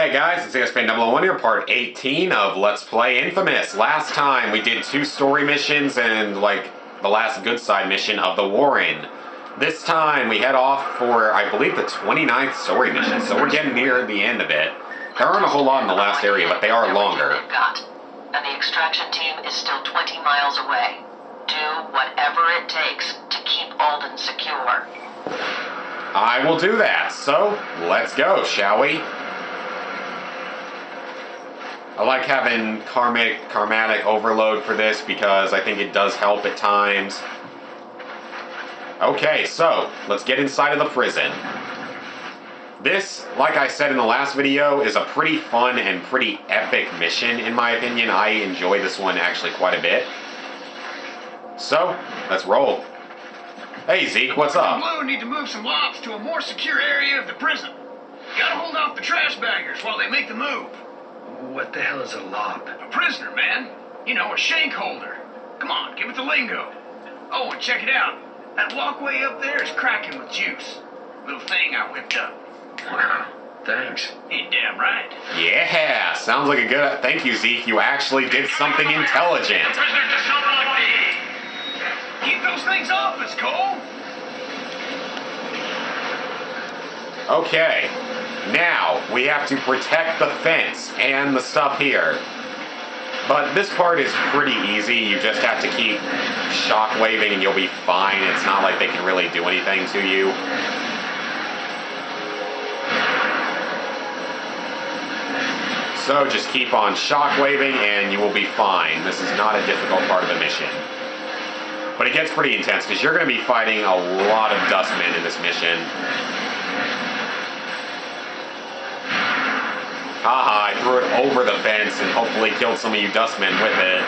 Hey guys, it's InFamous here, part 18 of Let's Play InFamous. Last time we did 2 story missions and the last good side mission of the Warren. This time we head off for, I believe, the 29th story mission, so we're getting near the end of it. There aren't a whole lot in the last area, but they are longer. And the extraction team is still 20 miles away. Do whatever it takes to keep Alden secure. I will do that, so let's go, shall we? I like having karmatic overload for this because I think it does help at times. Okay, so let's get inside of the prison. This, like I said in the last video, is a pretty fun and pretty epic mission in my opinion. I enjoy this one actually quite a bit. So, let's roll. Hey Zeke, what's up? Blue need to move some lobs to a more secure area of the prison. Gotta hold off the trash baggers while they make the move. What the hell is a lob? A prisoner, man. You know, a shank holder. Come on, give it the lingo. Oh, and check it out. That walkway up there is cracking with juice. Little thing I whipped up. Wow, thanks. Ain't damn right. Yeah, sounds like a good... Thank you, Zeke. You actually did something intelligent. Prisoner just not on me. Keep those things off us, Cole. Okay, now we have to protect the fence and the stuff here. But this part is pretty easy. You just have to keep shockwaving and you'll be fine. It's not like they can really do anything to you. So just keep on shockwaving and you will be fine. This is not a difficult part of the mission. But it gets pretty intense because you're going to be fighting a lot of dustmen in this mission. Haha, I threw it over the fence and hopefully killed some of you dustmen with it.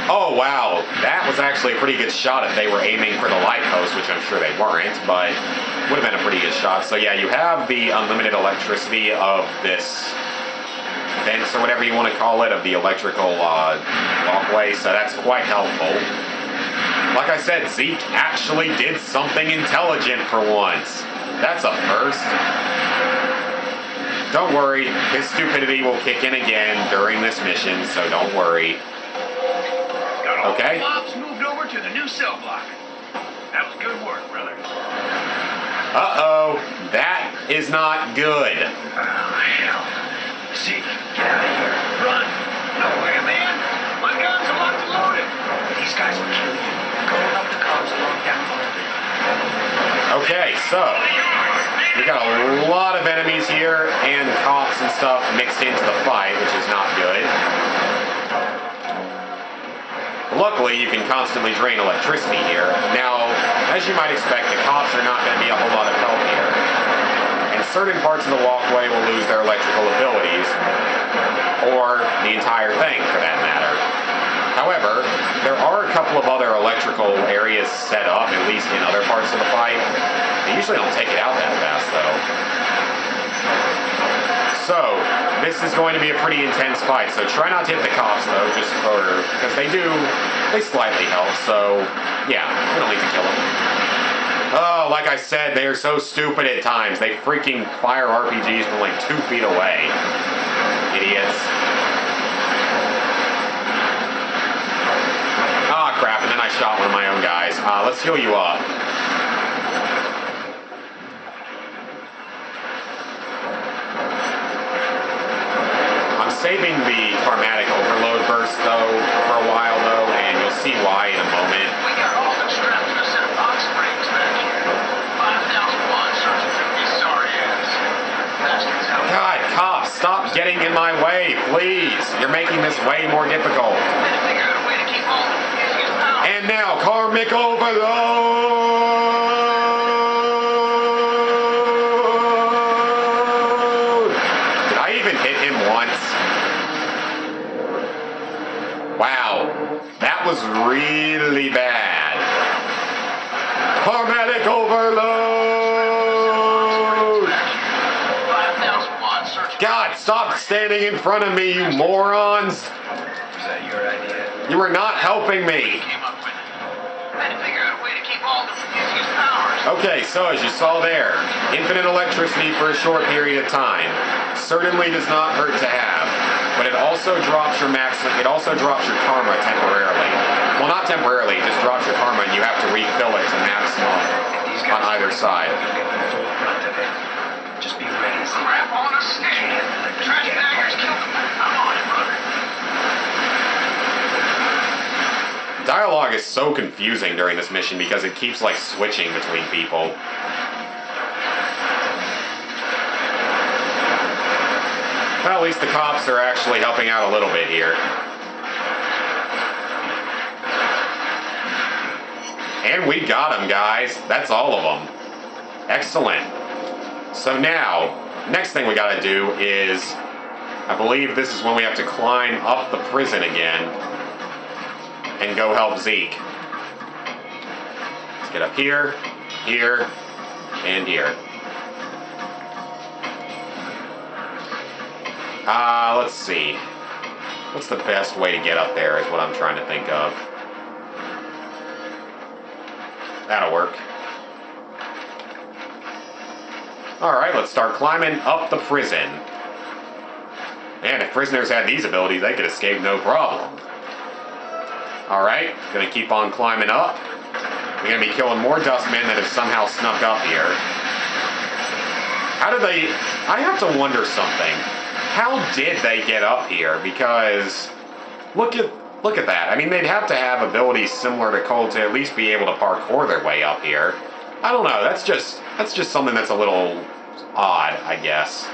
Oh wow, that was actually a pretty good shot if they were aiming for the light post, which I'm sure they weren't, but would have been a pretty good shot. So yeah, you have the unlimited electricity of this fence, or whatever you want to call it, of the electrical walkway, so that's quite helpful. Like I said, Zeke actually did something intelligent for once. That's a first. Don't worry, his stupidity will kick in again during this mission, so don't worry. Got all Okay. the lobs moved over to the new cell block. That was good work, brother. Uh-oh, that is not good. Oh, hell. Zeke, get out of here. Run. No way, man. My guns are locked and loaded. These guys will kill you. Go up the cops along down Alden. Okay, so we got a lot of enemies here and cops and stuff mixed into the fight, which is not good. Luckily, you can constantly drain electricity here. Now, as you might expect, the cops are not going to be a whole lot of help here. And certain parts of the walkway will lose their electrical abilities, or the entire thing for that matter. However, there are a couple of other electrical areas set up, at least in other parts of the fight. They usually don't take it out that fast, though. So, this is going to be a pretty intense fight, so try not to hit the cops, though, just because they slightly help, so, yeah, we don't need to kill them. Oh, like I said, they are so stupid at times. They freaking fire RPGs from like 2 feet away. Idiots. Ah, crap, and then I shot one of my own guys. Let's heal you up. I'm saving the karmatic overload burst, though, for a while, though, and you'll see why in a moment. We got all the strapped to a set of box springs back here. 5,001 searching through these sorry ass. Bastards out. God, cops, stop getting in my way, please. You're making this way more difficult. Had to figure out a way to keep all the his power. And now, karmic overload! Did I even hit him once? Wow, that was really bad. Karmatic overload! 5,001 searching. God, stop standing in front of me, you morons! Was that your idea? You are not helping me. Came up with it. Had to figure out a way to keep all the his powers. Okay, so as you saw there, infinite electricity for a short period of time certainly does not hurt to have, but it also drops your karma temporarily. Well, not temporarily, it just drops your karma and you have to refill it to maximum on either side. Just be ready. Crap on a stick. Trash baggers killed him. I'm on it, brother. Dialogue is so confusing during this mission because it keeps like switching between people. Well, at least the cops are actually helping out a little bit here. And we got them, guys. That's all of them. Excellent. So now, next thing we gotta do is, I believe this is when we have to climb up the prison again and go help Zeke. Let's get up here, here, and here. Let's see. What's the best way to get up there is what I'm trying to think of. That'll work. Alright, let's start climbing up the prison. Man, if prisoners had these abilities, they could escape no problem. Alright, gonna keep on climbing up. We're gonna be killing more dustmen that have somehow snuck up here. How did they... I have to wonder something. How did they get up here? Because look at that. I mean, they'd have to have abilities similar to Cole to at least be able to parkour their way up here. I don't know. That's just something that's a little odd, I guess.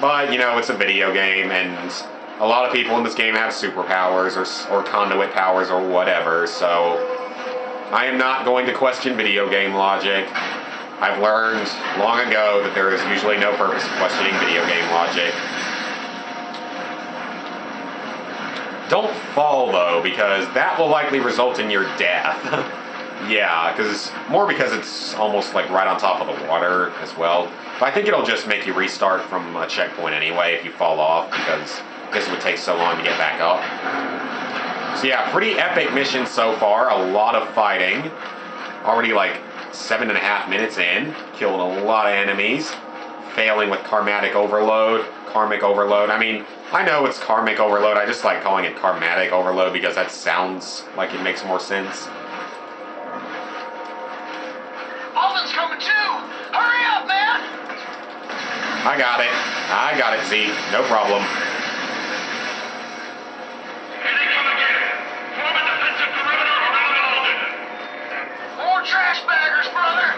But, you know, it's a video game, and a lot of people in this game have superpowers or conduit powers or whatever, so I am not going to question video game logic. I've learned long ago that there is usually no purpose of questioning video game logic. Don't fall, though, because that will likely result in your death. Yeah, because it's almost like right on top of the water as well. But I think it'll just make you restart from a checkpoint anyway if you fall off, because I guess it would take so long to get back up. So yeah, pretty epic mission so far. A lot of fighting. Already like 7.5 minutes in, killing a lot of enemies, failing with karmic overload. I mean, I know it's karmic overload, I just like calling it karmatic overload because that sounds like it makes more sense. Alden's coming too! Hurry up, man! I got it, Zeke, no problem. Here they come again! Form a defensive perimeter around Alden! More trash baggers, brother!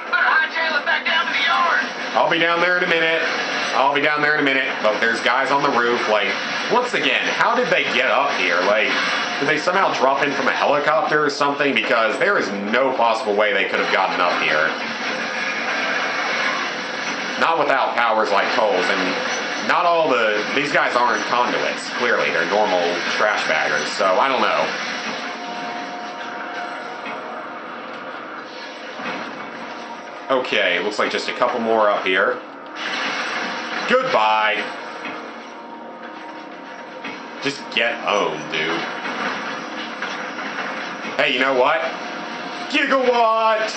Better hightail it back down to the yard! I'll be down there in a minute. But there's guys on the roof, like, once again, how did they get up here? Like, did they somehow drop in from a helicopter or something? Because there is no possible way they could have gotten up here. Not without powers like Cole's, and not all these guys aren't conduits, clearly. They're normal trash baggers, so I don't know. Okay, looks like just a couple more up here. Goodbye. Just get owned, dude. Hey, you know what? Gigawatt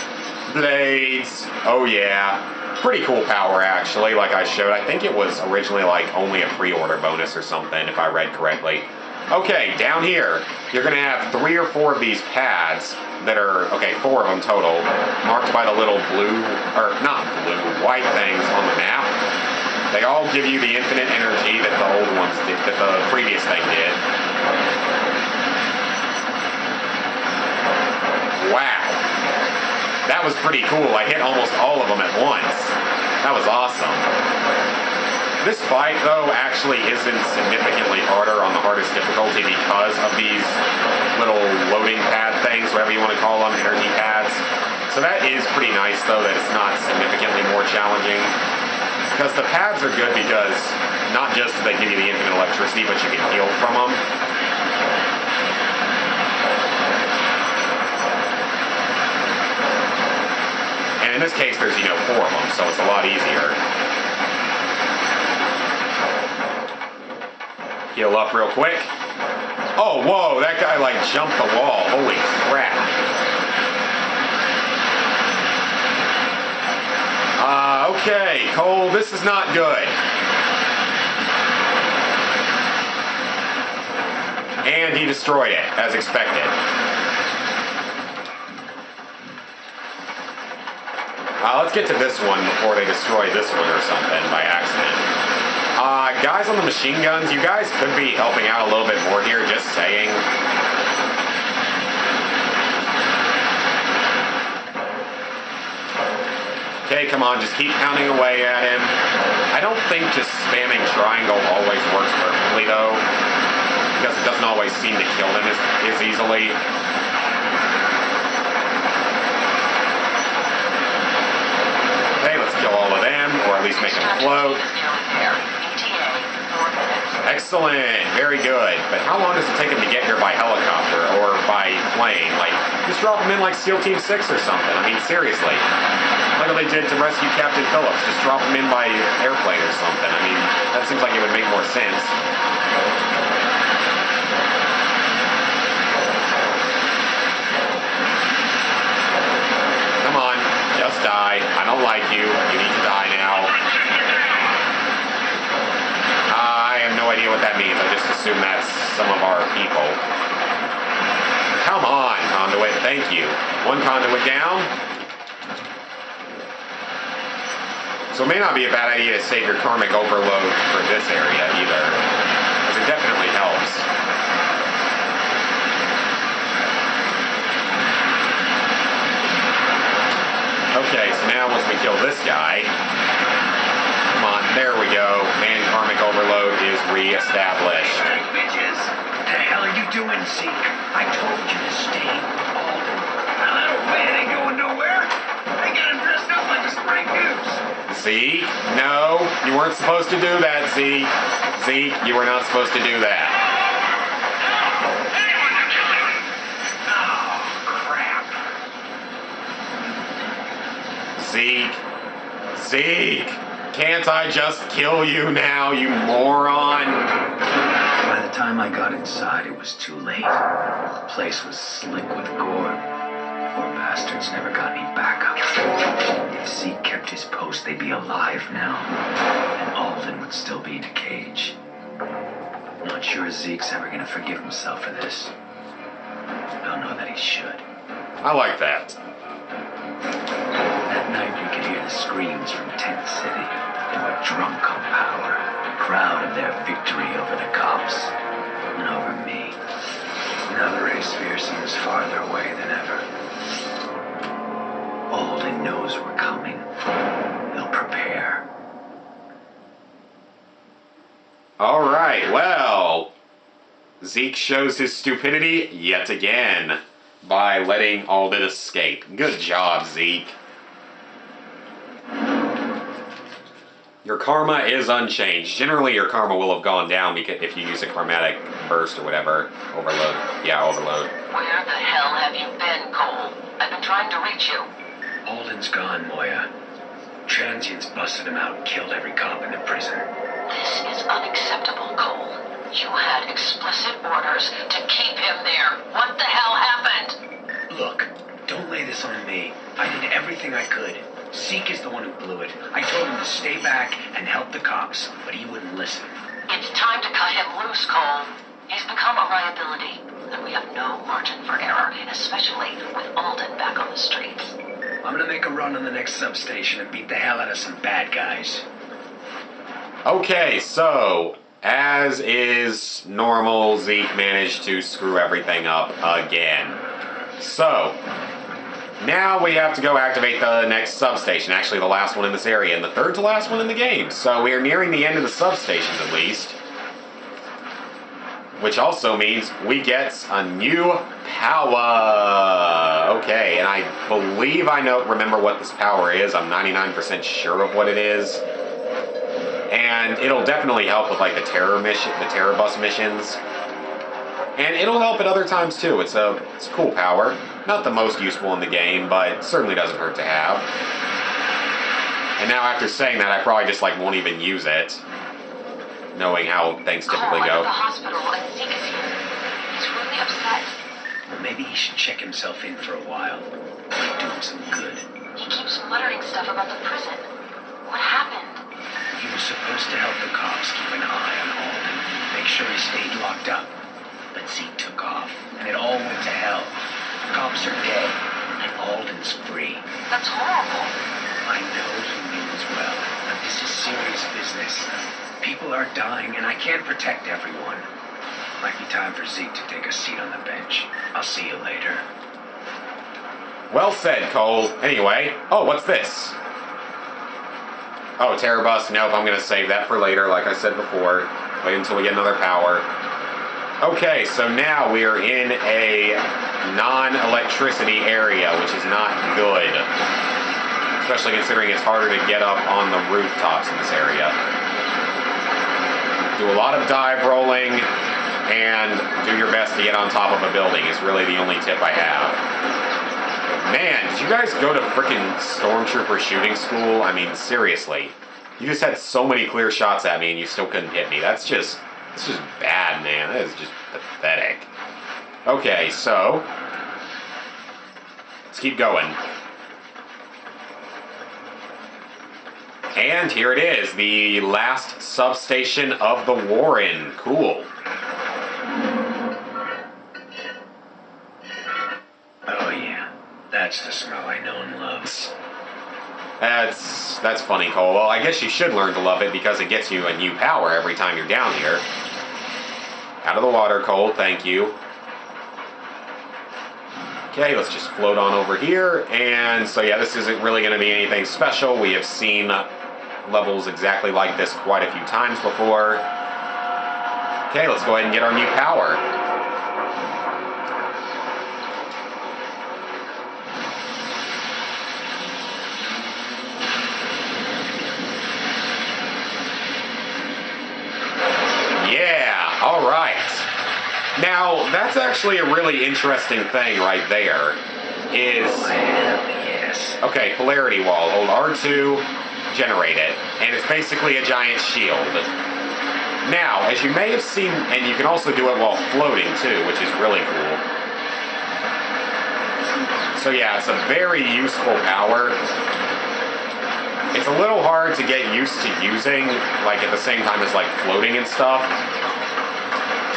blades. Oh yeah. Pretty cool power, actually, like I showed. I think it was originally like only a pre-order bonus or something, if I read correctly. Okay, down here, you're gonna have 3 or 4 of these pads that are, okay, 4 of them total, marked by the little white things on the map. They all give you the infinite energy that the old ones did, that the previous thing did. Wow. That was pretty cool. I hit almost all of them at once. That was awesome. This fight, though, actually isn't significantly harder on the hardest difficulty because of these little loading pad things, whatever you want to call them, energy pads. So that is pretty nice, though, that it's not significantly more challenging. Because the pads are good because not just do they give you the infinite electricity, but you can heal from them. And in this case, there's, 4 of them, so it's a lot easier. Heal up real quick. Oh, whoa, that guy, jumped the wall. Holy crap. Okay, Cole, this is not good. And he destroyed it, as expected. Let's get to this one before they destroy this one or something by accident. Guys on the machine guns, you guys could be helping out a little bit more here, just saying. Okay, come on, just keep pounding away at him. I don't think just spamming triangle always works perfectly, though, because it doesn't always seem to kill them as easily. Okay, let's kill all of them, or at least make them float. Excellent, very good. But how long does it take them to get here by helicopter or by plane? Like, just drop them in like SEAL Team 6 or something. I mean, seriously. Like what they did to rescue Captain Phillips. Just drop them in by airplane or something. I mean, that seems like it would make more sense. Come on, just die. I don't like you. You need to die now. I have no idea what that means. I just assume that's some of our people. Come on, conduit. Thank you. One conduit down. So it may not be a bad idea to save your karmic overload for this area either, because it definitely helps. Okay, so now once we kill this guy, come on, there we go. And karmic overload is reestablished. Hey, bitches! What the hell are you doing, Zeke? I told you to stay with Alden. Now that old man ain't going nowhere. They got him dressed up like a spring goose. Zeke, no, you weren't supposed to do that, Zeke. Zeke, you were not supposed to do that. Oh, crap. Zeke, Zeke, can't I just kill you now, you moron? By the time I got inside, it was too late. The place was slick with gore. Poor bastards never got any backup. If Zeke kept his post, they'd be alive now. And Alden would still be in a cage. Not sure Zeke's ever gonna forgive himself for this. Don't know that he should. I like that. That night we could hear the screams from Tent City. They were drunk on power, proud of their victory over the cops and over me. Now the race fear seems farther away than ever. Alden knows we're coming. He'll prepare. All right, well, Zeke shows his stupidity yet again by letting Alden escape. Good job, Zeke. Your karma is unchanged. Generally, your karma will have gone down because if you use a karmatic burst or whatever. Overload. Yeah, overload. Where the hell have you been, Cole? I've been trying to reach you. Alden's gone, Moya. Transients busted him out and killed every cop in the prison. This is unacceptable, Cole. You had explicit orders to keep him there. What the hell happened? Look, don't lay this on me. I did everything I could. Zeke is the one who blew it. I told him to stay back and help the cops, but he wouldn't listen. It's time to cut him loose, Cole. He's become a liability, and we have no margin for error, especially with Alden back on the streets. I'm gonna make a run on the next substation and beat the hell out of some bad guys. Okay, so, as is normal, Zeke managed to screw everything up again. So, now we have to go activate the next substation, actually the last one in this area, and the third to last one in the game. So we are nearing the end of the substations at least. Which also means we get a new power. Okay, and I believe I remember what this power is. I'm 99% sure of what it is. And it'll definitely help with like the terror bus missions. And it'll help at other times too. It's a cool power. Not the most useful in the game, but certainly doesn't hurt to have. And now after saying that, I probably just like won't even use it, knowing how things typically Cole, I'm go. at the hospital and Zeke is here. He's really upset. Maybe he should check himself in for a while. doing some good. He keeps muttering stuff about the prison. What happened? He was supposed to help the cops keep an eye on Alden, make sure he stayed locked up. But Zeke took off, and it all went to hell. The cops are dead, and Alden's free. That's horrible. I know he means well, but this is serious business. People are dying, and I can't protect everyone. Might be time for Zeke to take a seat on the bench. I'll see you later. Well said, Cole. Anyway, oh, what's this? Oh, terror bus. Nope, I'm gonna save that for later, like I said before. Wait until we get another power. Okay, so now we are in a non-electricity area, which is not good. Especially considering it's harder to get up on the rooftops in this area. Do a lot of dive rolling, and do your best to get on top of a building is really the only tip I have. Man, did you guys go to frickin' Stormtrooper shooting school? I mean, seriously. You just had so many clear shots at me and you still couldn't hit me. It's just bad, man. That is just pathetic. Okay, so let's keep going. And here it is, the last substation of the Warren. Cool. Oh yeah, that's the smell I know and love. That's funny, Cole. Well, I guess you should learn to love it because it gets you a new power every time you're down here. Out of the water, Cole. Thank you. Okay, let's just float on over here. And so, yeah, this isn't really going to be anything special. We have seen levels exactly like this quite a few times before. Okay, let's go ahead and get our new power. Yeah, all right. Now, that's actually a really interesting thing right there. Is Yes. okay, polarity wall. Hold R2, generate it, and it's basically a giant shield. Now, as you may have seen, and you can also do it while floating too, which is really cool. So yeah, it's a very useful power. It's a little hard to get used to using, like at the same time as like floating and stuff.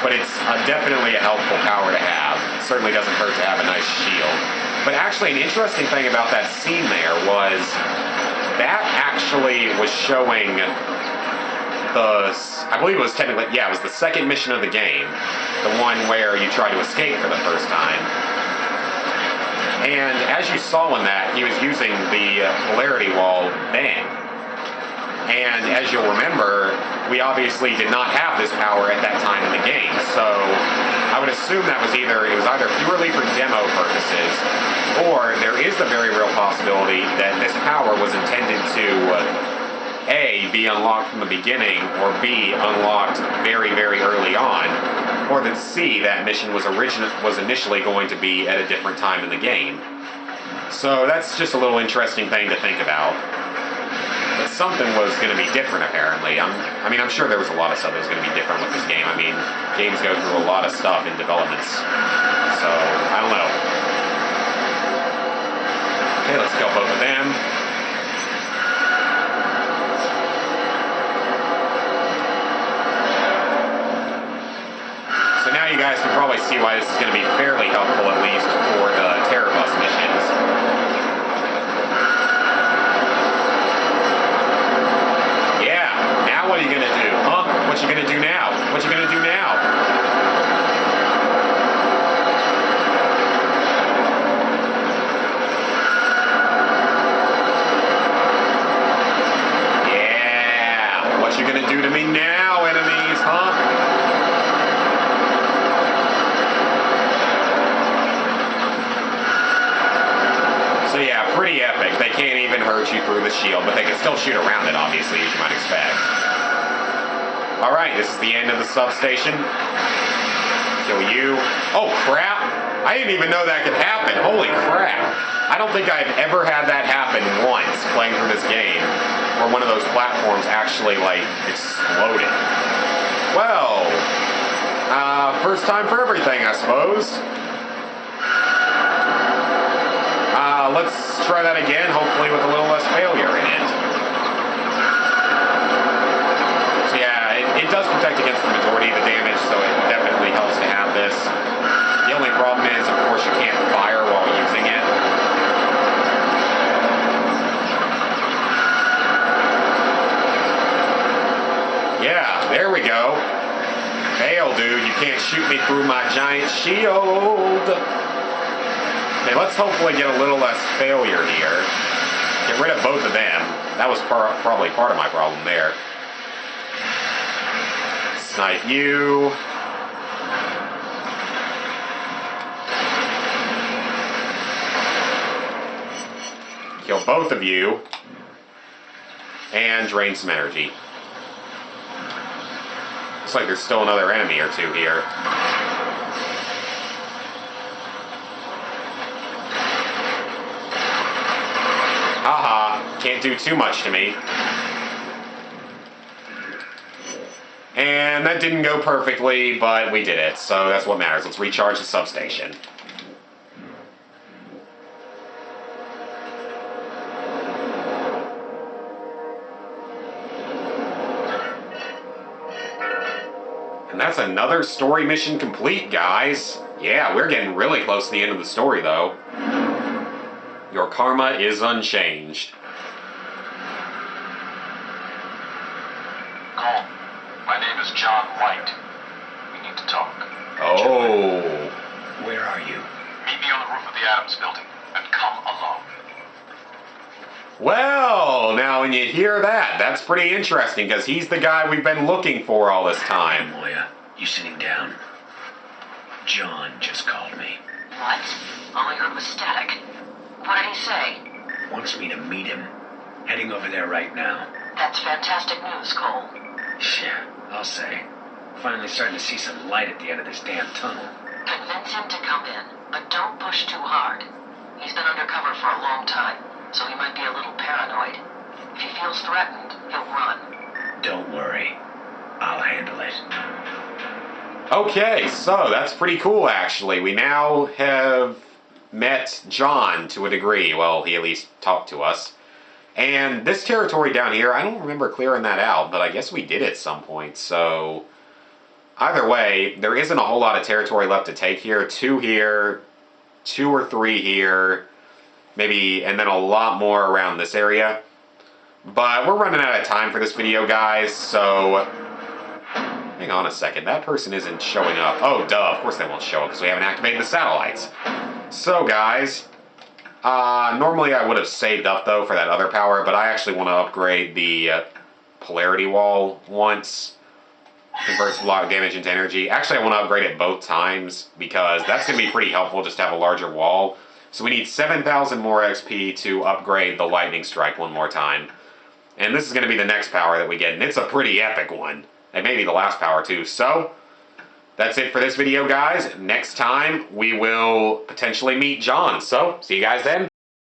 But it's definitely a helpful power to have. It certainly doesn't hurt to have a nice shield. But actually, an interesting thing about that scene there was that actually was showing I believe it was technically, yeah, it was the second mission of the game. The one where you try to escape for the first time. And as you saw in that, he was using the polarity wall then. And as you'll remember, we obviously did not have this power at that time in the game. So I would assume it was either purely for demo purposes, or there is the very real possibility that this power was intended to A, be unlocked from the beginning, or B, unlocked very, very early on, or that C, that mission was initially going to be at a different time in the game. So that's just a little interesting thing to think about. But something was going to be different, apparently. I'm sure there was a lot of stuff that was going to be different with this game. I mean, games go through a lot of stuff in developments. So, I don't know. Okay, let's kill both of them. So now you guys can probably see why this is going to be fairly helpful, at least for the terror bus missions. Yeah, now what are you going to do? Huh? What you going to do now? What you going to do now? Yeah, what you going to do to me now, enemies, huh? So yeah, pretty epic. They can't even hurt you through the shield, but they can still shoot around it, obviously, as you might expect. Alright, this is the end of the substation. Kill you. Oh, crap! I didn't even know that could happen. Holy crap. I don't think I've ever had that happen once playing through this game, where one of those platforms actually, like, exploded. Well, first time for everything, I suppose. Let's try that again, hopefully with a little less failure in it. So yeah, it does protect against the majority of the damage, so it definitely helps to have this. The only problem is, of course, you can't fire while using it. Yeah, there we go. Fail, dude. You can't shoot me through my giant shield. Okay, let's hopefully get a little less failure here. Get rid of both of them. That was probably part of my problem there. Snipe you. Kill both of you. And drain some energy. Looks like there's still another enemy or two here. Haha, can't do too much to me. And that didn't go perfectly, but we did it, so that's what matters. Let's recharge the substation. And that's another story mission complete, guys. Yeah, we're getting really close to the end of the story, though. Your karma is unchanged. Cole, my name is John White. We need to talk. Oh. Where are you? Meet me on the roof of the Adams building and come alone. Well, now when you hear that, that's pretty interesting, because he's the guy we've been looking for all this time. Moya, you sitting down? John just called me. What? All I heard was static. What did he say? Wants me to meet him. Heading over there right now. That's fantastic news, Cole. Yeah, I'll say. Finally starting to see some light at the end of this damn tunnel. Convince him to come in, but don't push too hard. He's been undercover for a long time, so he might be a little paranoid. If he feels threatened, he'll run. Don't worry. I'll handle it. Okay, so that's pretty cool, actually. We now have met John to a degree. Well, he at least talked to us. And this territory down here, I don't remember clearing that out, but I guess we did at some point. So either way, there isn't a whole lot of territory left to take here. 2 here, 2 or 3 here, maybe, and then a lot more around this area. But we're running out of time for this video, guys, so hang on a second. That person isn't showing up. Oh, duh, of course they won't show up because we haven't activated the satellites. So, guys, normally I would have saved up, though, for that other power, but I actually want to upgrade the polarity wall once. Converts a lot of damage into energy. Actually, I want to upgrade it both times because that's going to be pretty helpful just to have a larger wall. So we need 7,000 more XP to upgrade the lightning strike one more time. And this is going to be the next power that we get, and it's a pretty epic one. And maybe the last power, too. So, that's it for this video, guys. Next time, we will potentially meet John. So, see you guys then.